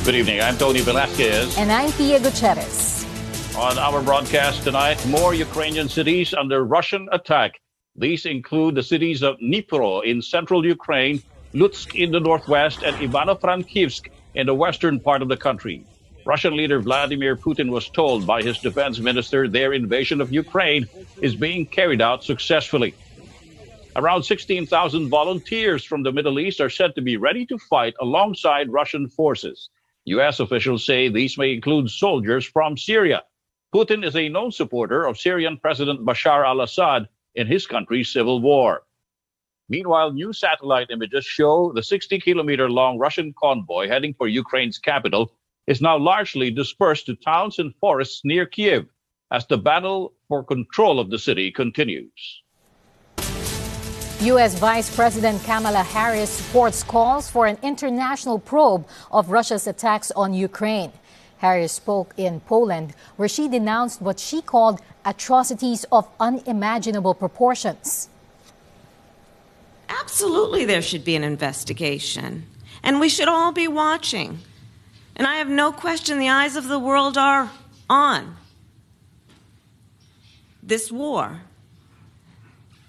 Good evening. I'm Tony Velasquez. And I'm Pia Gutierrez. On our broadcast tonight, more Ukrainian cities under Russian attack. These include the cities of Dnipro in central Ukraine, Lutsk in the northwest, and Ivano-Frankivsk in the western part of the country. Russian leader Vladimir Putin was told by his defense minister their invasion of Ukraine is being carried out successfully. Around 16,000 volunteers from the Middle East are said to be ready to fight alongside Russian forces. U.S. officials say these may include soldiers from Syria. Putin is a known supporter of Syrian President Bashar al-Assad in his country's civil war. Meanwhile, new satellite images show the 60-kilometer-long Russian convoy heading for Ukraine's capital is now largely dispersed to towns and forests near Kiev as the battle for control of the city continues. U.S. Vice President Kamala Harris supports calls for an international probe of Russia's attacks on Ukraine. Harris spoke in Poland, where she denounced what she called atrocities of unimaginable proportions. Absolutely, there should be an investigation, and we should all be watching. And I have no question the eyes of the world are on this war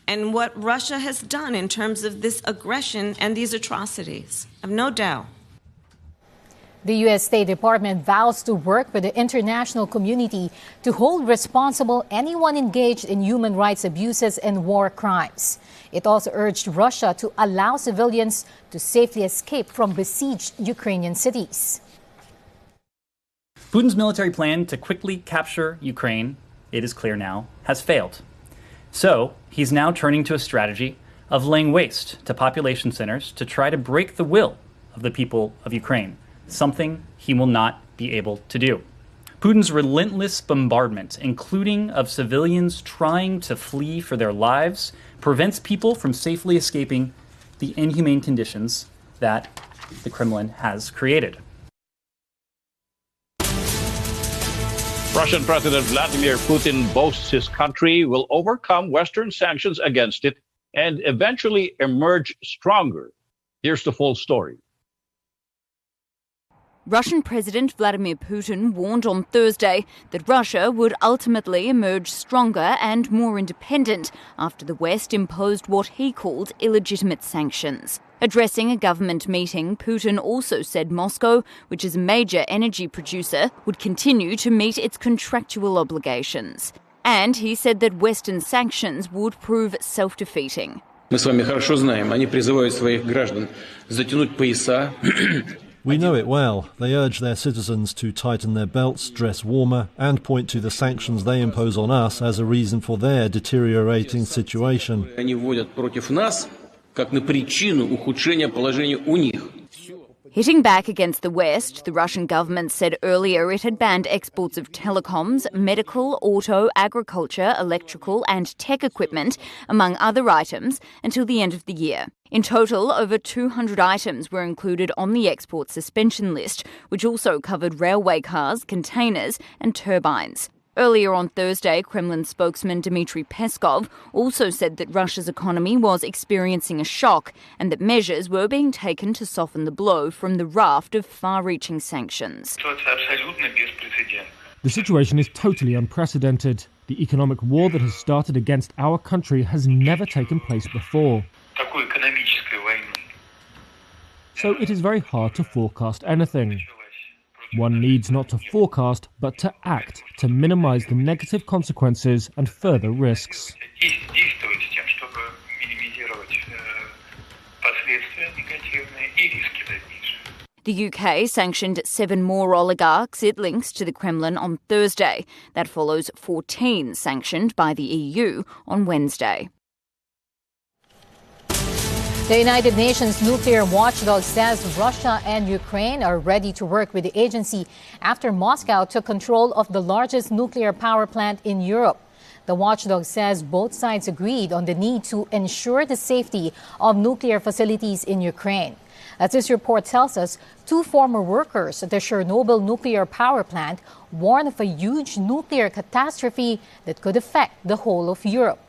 and what Russia has done in terms of this aggression and these atrocities. I have no doubt. The U.S. State Department vows to work with the international community to hold responsible anyone engaged in human rights abuses and war crimes. It also urged Russia to allow civilians to safely escape from besieged Ukrainian cities. Putin's military plan to quickly capture Ukraine, it is clear now, has failed. So he's now turning to a strategy of laying waste to population centers to try to break the will of the people of Ukraine, something he will not be able to do. Putin's relentless bombardment, including of civilians trying to flee for their lives, prevents people from safely escaping the inhumane conditions that the Kremlin has created. Russian President Vladimir Putin boasts his country will overcome Western sanctions against it and eventually emerge stronger. Here's the full story. Russian President Vladimir Putin warned on Thursday that Russia would ultimately emerge stronger and more independent after the West imposed what he called illegitimate sanctions. Addressing a government meeting, Putin also said Moscow, which is a major energy producer, would continue to meet its contractual obligations. And he said that Western sanctions would prove self-defeating. Мы с вами хорошо знаем, они призывают своих граждан затянуть пояса. We know it well. They urge their citizens to tighten their belts, dress warmer, and point to the sanctions they impose on us as a reason for their deteriorating situation. Они вводят против нас, как на причину ухудшения положения у них. Hitting back against the West, the Russian government said earlier it had banned exports of telecoms, medical, auto, agriculture, electrical and tech equipment, among other items, until the end of the year. In total, over 200 items were included on the export suspension list, which also covered railway cars, containers and turbines. Earlier on Thursday, Kremlin spokesman Dmitry Peskov also said that Russia's economy was experiencing a shock and that measures were being taken to soften the blow from the raft of far-reaching sanctions. The situation is totally unprecedented. The economic war that has started against our country has never taken place before. So it is very hard to forecast anything. One needs not to forecast, but to act to minimize the negative consequences and further risks. The UK sanctioned 7 more oligarchs it links to the Kremlin on Thursday. That follows 14 sanctioned by the EU on Wednesday. The United Nations nuclear watchdog says Russia and Ukraine are ready to work with the agency after Moscow took control of the largest nuclear power plant in Europe. The watchdog says both sides agreed on the need to ensure the safety of nuclear facilities in Ukraine. As this report tells us, 2 former workers at the Chernobyl nuclear power plant warn of a huge nuclear catastrophe that could affect the whole of Europe.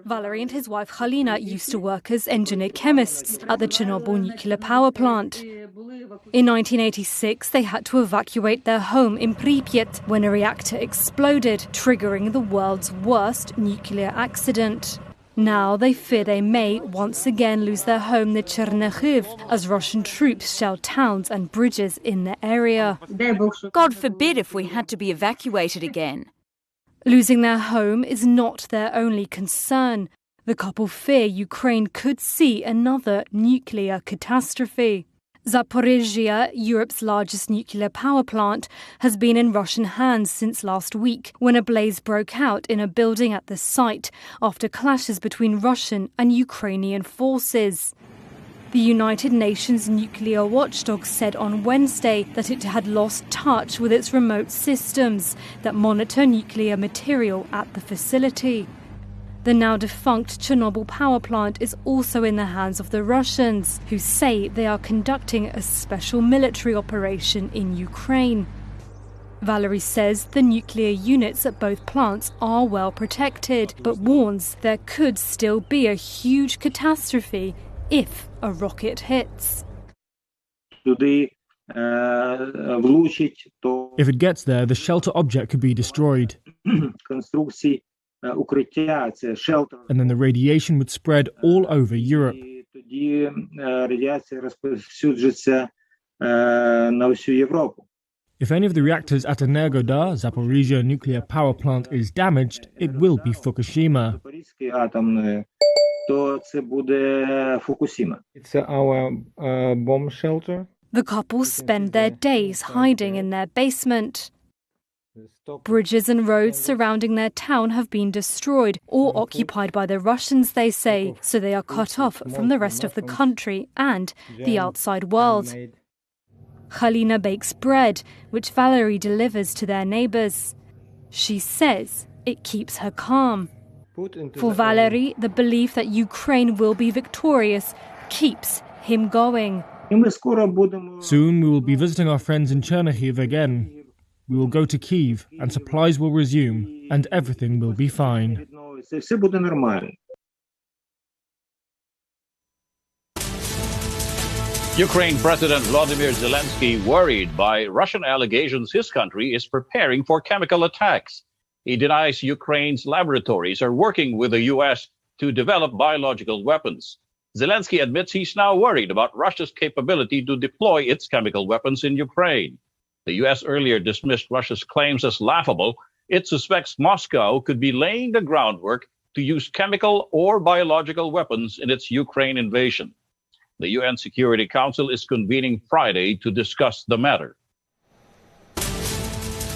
Valery and his wife Khalina used to work as engineer chemists at the Chernobyl nuclear power plant. In 1986, they had to evacuate their home in Pripyat when a reactor exploded, triggering the world's worst nuclear accident. Now they fear they may once again lose their home near Chernihiv as Russian troops shell towns and bridges in the area. God forbid if we had to be evacuated again. Losing their home is not their only concern. The couple fear Ukraine could see another nuclear catastrophe. Zaporizhzhia, Europe's largest nuclear power plant, has been in Russian hands since last week when a blaze broke out in a building at the site after clashes between Russian and Ukrainian forces. The United Nations nuclear watchdog said on Wednesday that it had lost touch with its remote systems that monitor nuclear material at the facility. The now defunct Chernobyl power plant is also in the hands of the Russians, who say they are conducting a special military operation in Ukraine. Valery says the nuclear units at both plants are well protected, but warns there could still be a huge catastrophe if a rocket hits. If it gets there, the shelter object could be destroyed. And then the radiation would spread all over Europe. If any of the reactors at Energodar, Zaporizhzhia nuclear power plant, is damaged, it will be Fukushima. It's our bomb shelter. The couple spend their days hiding in their basement. Bridges and roads surrounding their town have been destroyed or occupied by the Russians, they say, so they are cut off from the rest of the country and the outside world. Khalina bakes bread, which Valery delivers to their neighbours. She says it keeps her calm. For Valery, the belief that Ukraine will be victorious keeps him going. Soon we will be visiting our friends in Chernihiv again. We will go to Kyiv and supplies will resume and everything will be fine. Ukraine President Volodymyr Zelensky worried by Russian allegations his country is preparing for chemical attacks. He denies Ukraine's laboratories are working with the U.S. to develop biological weapons. Zelensky admits he's now worried about Russia's capability to deploy its chemical weapons in Ukraine. The U.S. earlier dismissed Russia's claims as laughable. It suspects Moscow could be laying the groundwork to use chemical or biological weapons in its Ukraine invasion. The UN Security Council is convening Friday to discuss the matter.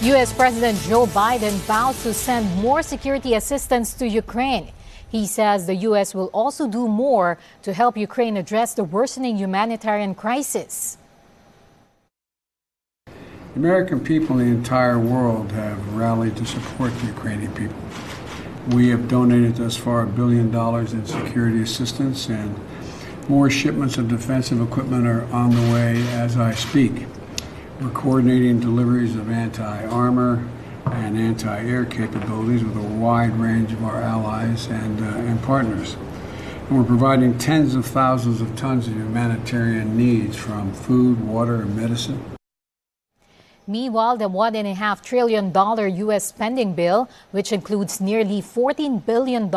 U.S. President Joe Biden vows to send more security assistance to Ukraine. He says the U.S. will also do more to help Ukraine address the worsening humanitarian crisis. The American people in the entire world have rallied to support the Ukrainian people. We have donated thus far $1 billion in security assistance, and more shipments of defensive equipment are on the way as I speak. We're coordinating deliveries of anti-armor and anti-air capabilities with a wide range of our allies and partners. And we're providing tens of thousands of tons of humanitarian needs from food, water, and medicine. Meanwhile, the $1.5 trillion U.S. spending bill, which includes nearly $14 billion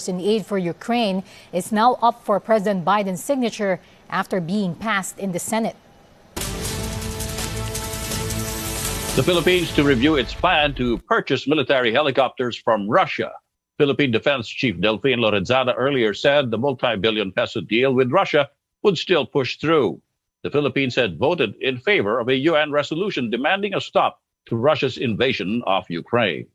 in aid for Ukraine, is now up for President Biden's signature after being passed in the Senate. The Philippines to review its plan to purchase military helicopters from Russia. Philippine Defense Chief Delfin Lorenzana earlier said the multi-billion peso deal with Russia would still push through. The Philippines had voted in favor of a UN resolution demanding a stop to Russia's invasion of Ukraine.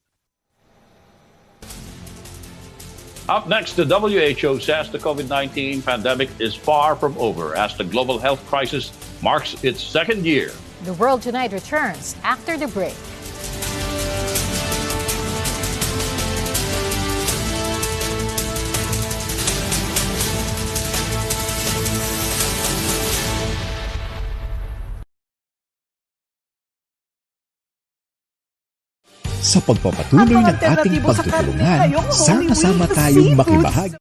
Up next, the WHO says the COVID-19 pandemic is far from over as the global health crisis marks its second year. The World Tonight returns after the break. sa pagpapatuloy ng ating pagtutulungan, sama-sama tayong makibahagi.